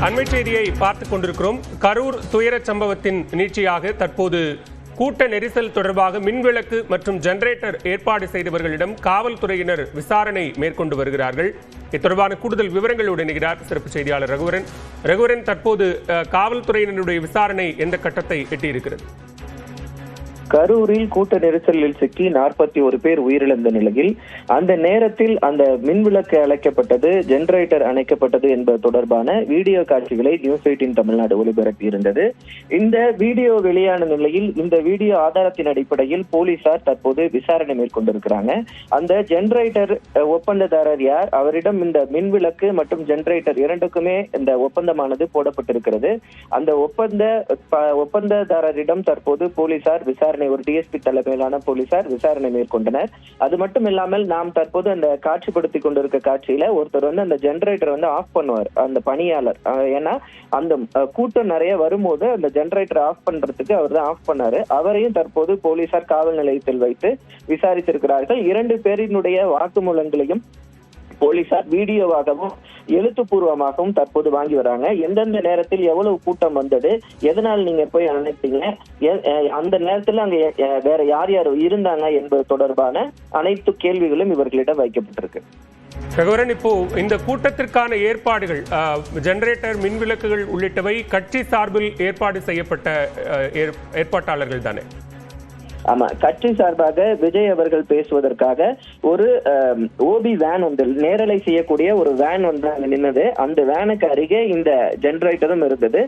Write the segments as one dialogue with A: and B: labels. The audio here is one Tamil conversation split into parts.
A: அண்மை செய்தியை பார்த்துக் கொண்டிருக்கிறோம். கரூர் துயரச் சம்பவத்தின் நீட்சியாக தற்போது கூட்ட நெரிசல் தொடர்பாக மின்விளக்கு மற்றும் ஜெனரேட்டர் ஏற்பாடு செய்தவர்களிடம் காவல்துறையினர் விசாரணை மேற்கொண்டு வருகிறார்கள். இது தொடர்பான கூடுதல் விவரங்களோடு இணைகிறார் சிறப்பு செய்தியாளர் ரகுவரன். தற்போது காவல்துறையினருடைய விசாரணை எந்த கட்டத்தை எட்டியிருக்கிறது?
B: கரூரில் கூட்ட நெரிசலில் சிக்கி 41 பேர் உயிரிழந்த நிலையில் அந்த நேரத்தில் அந்த மின்விளக்கு அணைக்கப்பட்டது, ஜெனரேட்டர் அணைக்கப்பட்டது என்பது தொடர்பான வீடியோ காட்சிகளை நியூஸ் 18 தமிழ்நாடு ஒளிபரப்பியிருந்தது. இந்த வீடியோ வெளியான நிலையில் இந்த வீடியோ ஆதாரத்தின் அடிப்படையில் போலீசார் தற்போது விசாரணை மேற்கொண்டிருக்கிறாங்க. அந்த ஜெனரேட்டர் ஒப்பந்ததாரர் யார், அவரிடம் இந்த மின்விளக்கு மற்றும் ஜெனரேட்டர் இரண்டுக்குமே இந்த ஒப்பந்தமானது போடப்பட்டிருக்கிறது. அந்த ஒப்பந்ததாரரிடம் தற்போது போலீசார் விசாரணை, ஒரு டிஎஸ்பி தலைமையிலான போலீசார் விசாரணை மேற்கொண்டனர். அது மட்டும் இல்லாமல் நாம் தற்போது அந்த காட்சிப்படுத்திக் கொண்டிருக்க காட்சியில ஒருத்தர் அந்த ஜெனரேட்டர் ஆஃப் பண்ணுவார், அந்த பணியாளர். ஏன்னா அந்த கூட்டம் நிறைய வரும்போது அந்த ஜெனரேட்டர் ஆஃப் பண்றதுக்கு அவர் தான் ஆஃப் பண்ணாரு. அவரையும் தற்போது போலீசார் காவல் நிலையத்தில் வைத்து விசாரித்திருக்கிறார்கள். 2 பேரினுடைய வாக்குமூலங்களையும் போலீசார் வீடியோவாகவும் எழுத்துப்பூர்வமாகவும் தற்போது வாங்கி வராங்க. எந்தெந்த நேரத்தில் எவ்வளவு கூட்டம் வந்தது, எதனால் நீங்க போய் அணைத்தீங்க, அந்த நேரத்தில் அங்க வேற யார் யார் இருந்தாங்க என்பது தொடர்பான அனைத்து கேள்விகளும் இவர்களிடம் வைக்கப்பட்டிருக்கு.
A: ரகுவரன், இப்போ இந்த கூட்டத்திற்கான ஏற்பாடுகள், ஜெனரேட்டர், மின்விளக்குகள் உள்ளிட்டவை கட்சி சார்பில் ஏற்பாடு செய்யப்பட்ட ஏற்பாட்டாளர்கள் தானே?
B: ஆமா, கட்சி சார்பாக விஜய் அவர்கள் பேசுவதற்காக ஒரு ஓபி வேன் நேரலை செய்யக்கூடிய ஒரு வேன் நின்னது. அந்த வேனுக்கு அருகே இந்த ஜெனரேட்டரும் இருந்தது.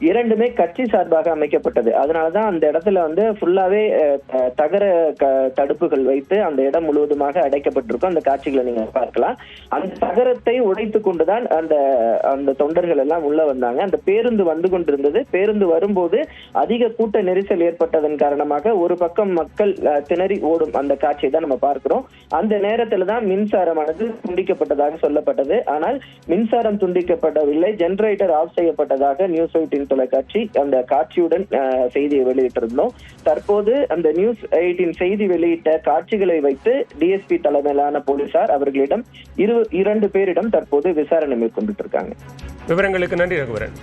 B: இரண்டுமே கட்சி சார்பாக அமைக்கப்பட்டது. அதனாலதான் அந்த இடத்துல ஃபுல்லாவே தகர தடுப்புகள் வைத்து அந்த இடம் முழுவதுமாக அடைக்கப்பட்டிருக்கும். அந்த காட்சிகளை நீங்க பார்க்கலாம். அந்த தகரத்தை உடைத்து கொண்டுதான் அந்த தொண்டர்கள் எல்லாம் உள்ள வந்தாங்க. அந்த பேருந்து வந்து கொண்டிருந்தது. பேருந்து வரும்போது அதிக கூட்ட நெரிசல் ஏற்பட்டதன் காரணமாக ஒரு பக்கம் மக்கள் திணறி ஓடும் அந்த காட்சியை தான் நம்ம பார்க்கிறோம். அந்த நேரத்துல தான் மின்சாரமானது துண்டிக்கப்பட்டதாக சொல்லப்பட்டது. ஆனால் மின்சாரம் துண்டிக்கப்படவில்லை, ஜெனரேட்டர் ஆஃப் செய்யப்பட்டதாக நியூஸ் 18 தொலைக்காட்சி அந்த காட்சியுடன் செய்தியை வெளியிட்டிருந்தோம். தற்போது அந்த நியூஸ் 18 செய்தி வெளியிட்ட காட்சிகளை வைத்து டிஎஸ்பி தலைமையிலான போலீசார் அவர்களிடம் 2 பேரிடம் தற்போது விசாரணை மேற்கொண்டு இருக்காங்க.
A: விவரங்களுக்கு நன்றி ரகுவரன்.